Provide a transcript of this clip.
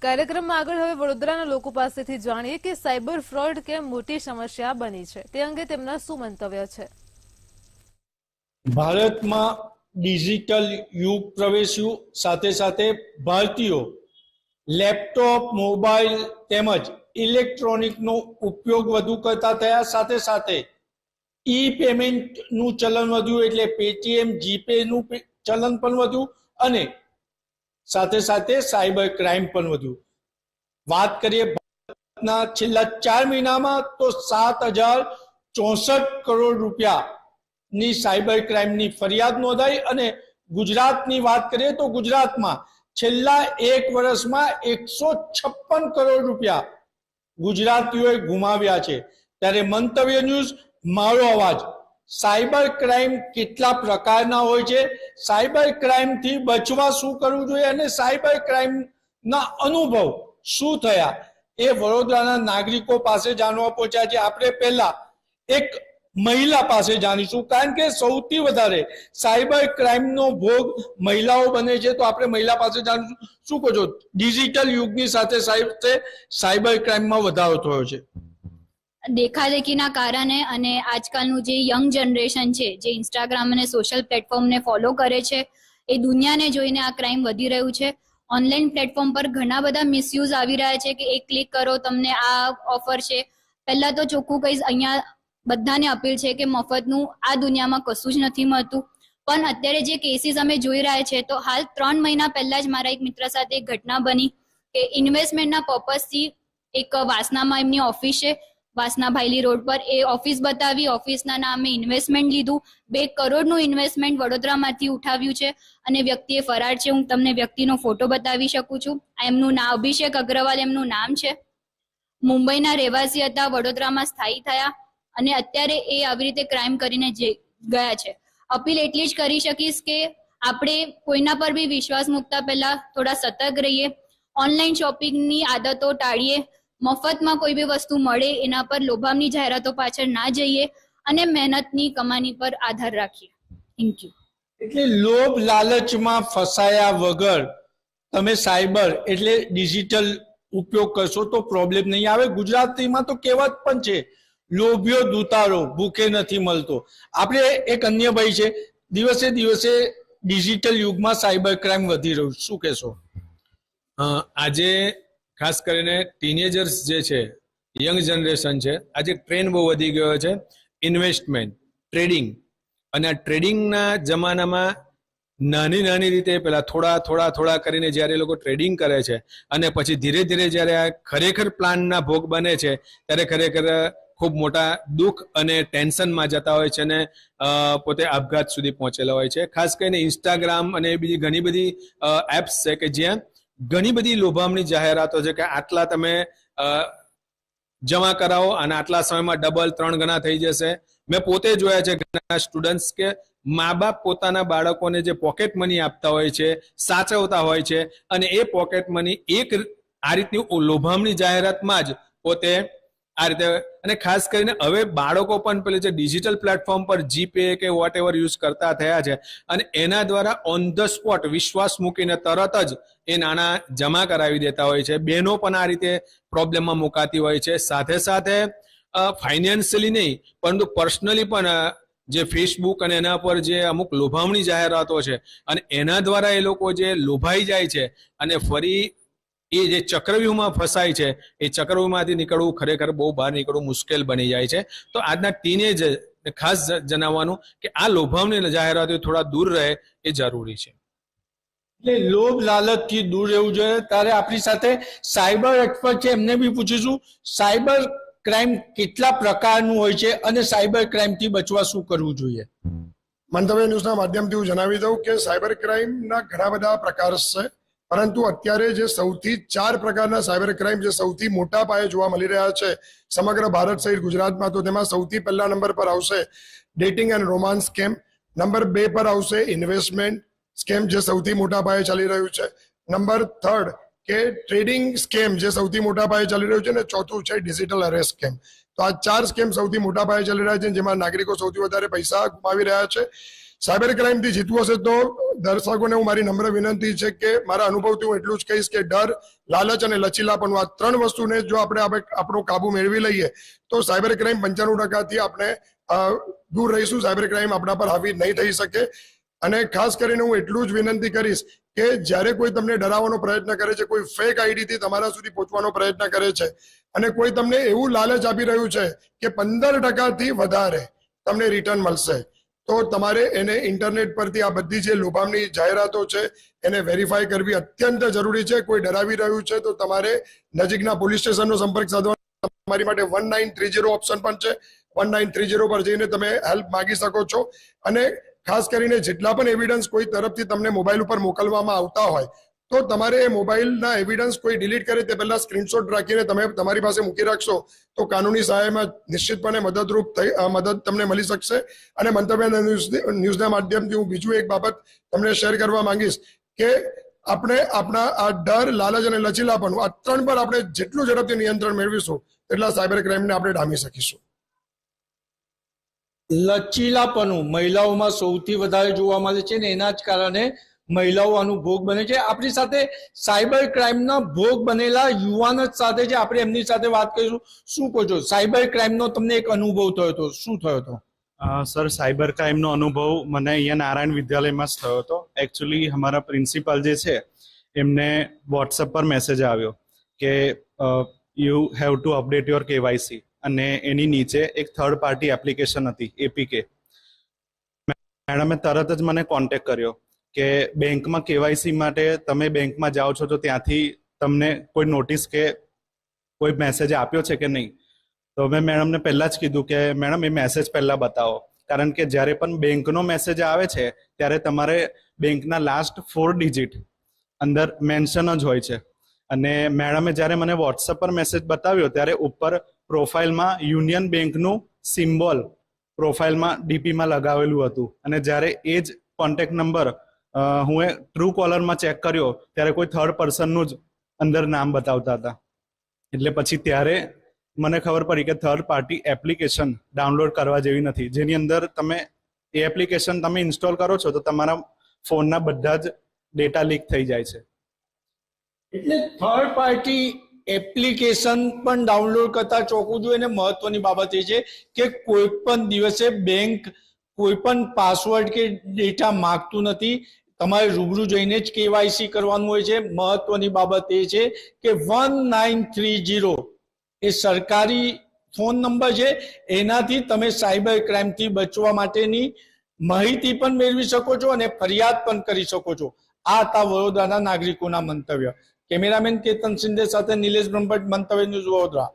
કાર્યક્રમમાં આગળ હવે વડોદરાના લોકો પાસેથી જાણીએ કે સાયબર ફ્રોડ કેમ મોટી સમસ્યા બની છે, તે અંગે તેમના શું મંતવ્ય છે। ભારતમાં ડિજિટલ યુગ પ્રવેશ્યું, સાથે સાથે ભારતીયો લેપટોપ, મોબાઈલ તેમજ ઇલેક્ટ્રોનિકનો ઉપયોગ વધુ કરતા થયા। સાથે સાથે ઈ પેમેન્ટનું ચલણ વધ્યું, એટલે પેટીએમ, જીપેનું ચલણ પણ વધ્યું અને સાથે સાથે સાયબર ક્રાઇમ પણ વધ્યું। વાત કરીએ ભારતના છેલ્લા 4 મહિનામાં તો 7,064 કરોડ રૂપિયાની સાયબર ક્રાઇમની ફરિયાદ નોંધાઈ અને ગુજરાતની વાત કરીએ તો ગુજરાતમાં છેલ્લા 1 વર્ષમાં 156 કરોડ રૂપિયા ગુજરાતીઓએ ગુમાવ્યા છે। ત્યારે મંતવ્ય ન્યૂઝ, મારો અવાજ। સાયબર ક્રાઇમ કેટલા પ્રકારના હોય છે, સાયબર ક્રાઇમથી બચવા શું કરવું જોઈએ અને સાયબર ક્રાઇમના અનુભવ શું થયા, એ વડોદરાના નાગરિકો પાસે જાણવા પહોંચ્યા છે। આપણે પહેલા એક મહિલા પાસે જાણીશું, કારણ કે સૌથી વધારે સાયબર ક્રાઇમનો ભોગ મહિલાઓ બને છે। તો આપણે મહિલા પાસે જાણીશું, શું કહો છો, ડિજિટલ યુગની સાથે સાથે સાયબર ક્રાઇમમાં વધારો થયો છે? દેખાદેખીના કારણે અને આજકાલનું જે યંગ જનરેશન છે, જે ઇન્સ્ટાગ્રામ અને સોશિયલ પ્લેટફોર્મને ફોલો કરે છે, એ દુનિયાને જોઈને આ ક્રાઇમ વધી રહ્યું છે। ઓનલાઈન પ્લેટફોર્મ પર ઘણા બધા મિસયુઝ આવી રહ્યા છે કે એક ક્લિક કરો, તમને આ ઓફર છે। પહેલા તો ચોખ્ખું કહીશ, અહીંયા બધાને અપીલ છે કે મફતનું આ દુનિયામાં કશું જ નથી મળતું। પણ અત્યારે જે કેસીસ અમે જોઈ રહ્યા છે, તો હાલ 3 મહિના પહેલા જ મારા એક મિત્ર સાથે એક ઘટના બની કે ઇન્વેસ્ટમેન્ટના પર્પઝથી એક વાસનામાં એમની ઓફિસ છે, વાસના ભાયલી રોડ પર, એ ઓફિસ બતાવી, ઓફિસના નામે ઇન્વેસ્ટમેન્ટ લીધું, 2 કરોડનું ઇન્વેસ્ટમેન્ટ વડોદરામાંથી ઉઠાવ્યું છે અને વ્યક્તિએ ફરાર છે। હું તમને વ્યક્તિનો ફોટો બતાવી શકું છું। એમનું નામ અભિષેક અગ્રવાલ એમનું નામ છે, મુંબઈના રહેવાસી હતા, વડોદરામાં સ્થાયી થયા અને અત્યારે એ આવી રીતે ક્રાઇમ કરીને ગયા છે। અપીલ એટલી જ કરી શકીશ કે આપણે કોઈના પર બી વિશ્વાસ મૂકતા પહેલા થોડા સતર્ક રહીએ, ઓનલાઈન શોપિંગની આદતો ટાળીએ, મફતમાં કોઈ બી વસ્તુ મળે એના પર લોભામણી જાહેરાતો પાછળ ના જઈએ અને મહેનતની કમાણી પર આધાર રાખીએ। Thank you. એટલે લોભ લાલચમાં ફસાયા વગર તમે સાયબર એટલે ડિજિટલ ઉપયોગ કરશો તો પ્રોબ્લેમ નહીં આવે। ગુજરાતીમાં તો કહેવત પણ છે, લોભિયો દુતારો ભૂખે નથી મળતો। આપણે એક અન્ય ભાઈ છે, દિવસે દિવસે ડિજિટલ યુગમાં સાયબર ક્રાઇમ વધી રહ્યું, શું કહેશો? આજે ખાસ કરીને ટીનેજર્સ જે છે, યંગ જનરેશન છે, આજે ટ્રેન્ડ બહુ વધી ગયો છે ઇન્વેસ્ટમેન્ટ, ટ્રેડિંગ। અને આ ટ્રેડિંગના જમાનામાં નાની રીતે પેલા થોડા કરીને જ્યારે લોકો ટ્રેડિંગ કરે છે અને પછી ધીરે ધીરે જ્યારે આ ખરેખર પ્લાનના ભોગ બને છે, ત્યારે ખરેખર ખૂબ મોટા દુઃખ અને ટેન્શનમાં જતા હોય છે અને પોતે આપઘાત સુધી પહોંચેલા હોય છે। ખાસ કરીને ઇન્સ્ટાગ્રામ અને બીજી ઘણી બધી એપ્સ છે કે જ્યાં ઘણી બધી લોભામણી જાહેરાતો છે કે આટલા તમે જમા કરાવો અને આટલા સમયમાં ડબલ 3 ગણા થઈ જશે। મેં પોતે જોયા છે ઘણા સ્ટુડન્ટ્સ કે મા બાપ પોતાના બાળકોને જે પોકેટ મની આપતા હોય છે, સાચવતા હોય છે અને એ પોકેટ મની એક આ રીતની લોભામણી જાહેરાતમાં જ પોતે આ રીતે, અને ખાસ કરીને હવે બાળકો પણ પેલે જે ડિજિટલ પ્લેટફોર્મ પર જીપે કે વોટ એવર યુઝ કરતા થયા છે અને એના દ્વારા ઓન ધ સ્પોટ વિશ્વાસ મૂકીને તરત જ એ નાણાં જમા કરાવી દેતા હોય છે। બહેનો પણ આ રીતે પ્રોબ્લેમમાં મુકાતી હોય છે। સાથે સાથે ફાઇનાન્શિયલી નહીં પરંતુ પર્સનલી પણ જે ફેસબુક અને એના પર જે અમુક લોભામણી જાહેરાતો છે અને એના દ્વારા એ લોકો જે લોભાઈ જાય છે અને ફરી એ જે ચક્રવ્યૂહમાં ફસાય છે, એ ચક્રવ્યૂહમાંથી નીકળવું ખરેખર બહુ બહાર નીકળવું મુશ્કેલ બની જાય છે। તો આજના ટીનેજ ખાસ જણાવવાનું કે આ લોભામણી જાહેરાતો થોડા દૂર રહે એ જરૂરી છે। એટલે લોભ લાલચથી દૂર રહેવું જોઈએ। ત્યારે આપણી સાથે સાયબર એક્સપર્ટ છે, એમને બી પૂછીશું સાયબર ક્રાઇમ કેટલા પ્રકારનું હોય છે અને સાયબર ક્રાઇમથી બચવા શું કરવું જોઈએ? મંતવ્ય ન્યૂઝના માધ્યમથી હું જણાવી દઉં કે સાયબર ક્રાઇમના ઘણા બધા પ્રકાર છે, પરંતુ અત્યારે જે સૌથી 4 પ્રકારના સાયબર ક્રાઇમ જે સૌથી મોટા પાયે જોવા મળી રહ્યા છે સમગ્ર ભારત સહિત ગુજરાતમાં, તો તેમાં સૌથી પહેલા નંબર પર આવશે dating and romance scam, number 2 પર આવશે ઇન્વેસ્ટમેન્ટ સ્કેમ જે સૌથી મોટા પાયે ચાલી રહ્યું છે, નંબર 3 કે ટ્રેડિંગ સ્કેમ જે સૌથી મોટા પાયે ચાલી રહ્યું છે, અને ચોથું છે ડિજિટલ અરેસ્ટ સ્કેમ। તો આ 4 સ્કેમ સૌથી મોટા પાયે ચાલી રહ્યા છે, જેમાં નાગરિકો સૌથી વધારે પૈસા ગુમાવી રહ્યા છે। સાયબર ક્રાઇમથી જીતવું હશે તો દર્શકોને હું મારી નમ્ર વિનંતી છે કે મારા અનુભવથી હું એટલું જ કહીશ કે ડર, લાલચ અને લચીલાપણું આ 3 વસ્તુને જો આપણે આપણો કાબુ મેળવી લઈએ તો સાયબર ક્રાઇમ 95% આપણે દૂર રહીશું. સાયબર ક્રાઇમ આપણા પર હાવી નહીં થઈ શકે. અને ખાસ કરીને હું એટલું જ વિનંતી કરીશ કે જ્યારે કોઈ તમને ડરાવવાનો પ્રયત્ન કરે છે, કોઈ ફેક આઈડીથી તમારા સુધી પહોંચવાનો પ્રયત્ન કરે છે અને કોઈ તમને એવું લાલચ આપી રહ્યું છે કે 15%થી વધારે તમને રિટર્ન મળશે, તો તમારે એને ઇન્ટરનેટ પરથી આ બધી જે લોભામણી જાહેરાતો છે એને વેરીફાઈ કરવી અત્યંત જરૂરી છે. કોઈ ડરાવી રહ્યું છે તો તમારે નજીકના પોલીસ સ્ટેશનનો સંપર્ક સાધવાનો. તમારી માટે 1930 ઓપ્શન પણ છે. 1930 પર જઈને તમે હેલ્પ માંગી શકો છો. અને ખાસ કરીને જેટલા પણ એવિડન્સ કોઈ તરફથી તમને મોબાઈલ ઉપર મોકલવામાં આવતા હોય તો તમારે એ મોબાઈલના એવિડન્સ કોઈ ડિલીટ કરે તે પહેલા સ્ક્રીનશોટ રાખીને તમે તમારી પાસે મૂકી રાખશો તો કાનૂની સહાયમાં નિશ્ચિતપણે મદદ તમને મળી શકશે. અને મંતવ્ય ન્યૂઝના માધ્યમથી હું બીજું એક બાબત તમને શેર કરવા માંગીશ કે આપણે આપણા આ ડર, લાલચ અને લચીલાપણું આ 3 પર આપણે જેટલું ઝડપથી નિયંત્રણ મેળવીશું એટલા સાયબર ક્રાઇમને આપણે ડામી શકીશું. લચીલાપણું મહિલાઓમાં સૌથી વધારે જોવા મળે છે ને એના જ કારણે મહિલાઓ આનું ભોગ બને છે. આપણી સાથે સાયબર ક્રાઇમના ભોગ બનેલા યુવાન જ સાથે છે, આપણે એમની સાથે વાત કરીશું. શું કહો છો, સાયબર ક્રાઇમનો તમને એક અનુભવ થયો હતો, શું થયો હતો? સર, સાયબર ક્રાઇમનો અનુભવ મને અહીંયા નારાયણ વિદ્યાલયમાં જ થયો હતો. એકચ્યુઅલી અમારા પ્રિન્સિપાલ જે છે એમને વોટ્સએપ પર મેસેજ આવ્યો કે you have to update your KYC, અને એની નીચે એક થર્ડ પાર્ટી એપ્લિકેશન હતી એપીકે. મેડમે તરત જ મને કોન્ટેક્ટ કર્યો કે બેંકમાં કેવાયસી માટે તમે બેંકમાં જાઓ છો તો ત્યાંથી તમને કોઈ નોટિસ કે કોઈ મેસેજ આપ્યો છે કે નહીં. તો મેં મેડમને પહેલા જ કીધું કે મેડમ એ મેસેજ પહેલા બતાવો, કારણ કે જ્યારે પણ બેંકનો મેસેજ આવે છે ત્યારે તમારે બેંકના લાસ્ટ 4 ડિજિટ અંદર મેન્શન જ હોય છે. અને મેડમે જ્યારે મને વોટ્સએપ પર મેસેજ બતાવ્યો ત્યારે ઉપર પ્રોફાઇલમાં યુનિયન બેંકનું સિમ્બોલ પ્રોફાઇલમાં ડીપીમાં લગાવેલું હતું. અને જ્યારે એ જ કોન્ટેક્ટ નંબર હું ટ્રુ કોલરમાં ચેક કર્યો ત્યારે કોઈ થર્ડ પર્સનનું જ અંદર નામ બતાવતા હતા. એટલે પછી ત્યારે મને ખબર પડી કે થર્ડ પાર્ટી એપ્લિકેશન ડાઉનલોડ કરવા જેવી નથી, જેની અંદર તમે એ એપ્લિકેશન તમે ઇન્સ્ટોલ કરો છો તો તમારા ફોનના બધા જ ડેટા લીક થઈ જાય છે. એટલે થર્ડ પાર્ટી એપ્લિકેશન પણ ડાઉનલોડ કરતા ચોંકવું જોઈએ. અને મહત્વની બાબત એ છે કે કોઈ પણ દિવસે બેંક કોઈ પણ પાસવર્ડ કે ડેટા માંગતું નથી, તમારે રૂબરૂ જઈને જ કેવાયસી કરવાનું હોય છે. મહત્વની બાબત એ છે કે 1930 એ સરકારી ફોન નંબર છે, એનાથી તમે સાયબર ક્રાઇમથી બચવા માટેની માહિતી પણ મેળવી શકો છો અને ફરિયાદ પણ કરી શકો છો. આ હતા વડોદરાના નાગરિકોના મંતવ્ય. કેમેરામેન કેતન શિંદે સાથે નિલેશ બ્રહ્મભટ્ટ, મંતવ્ય ન્યૂઝ વડોદરા.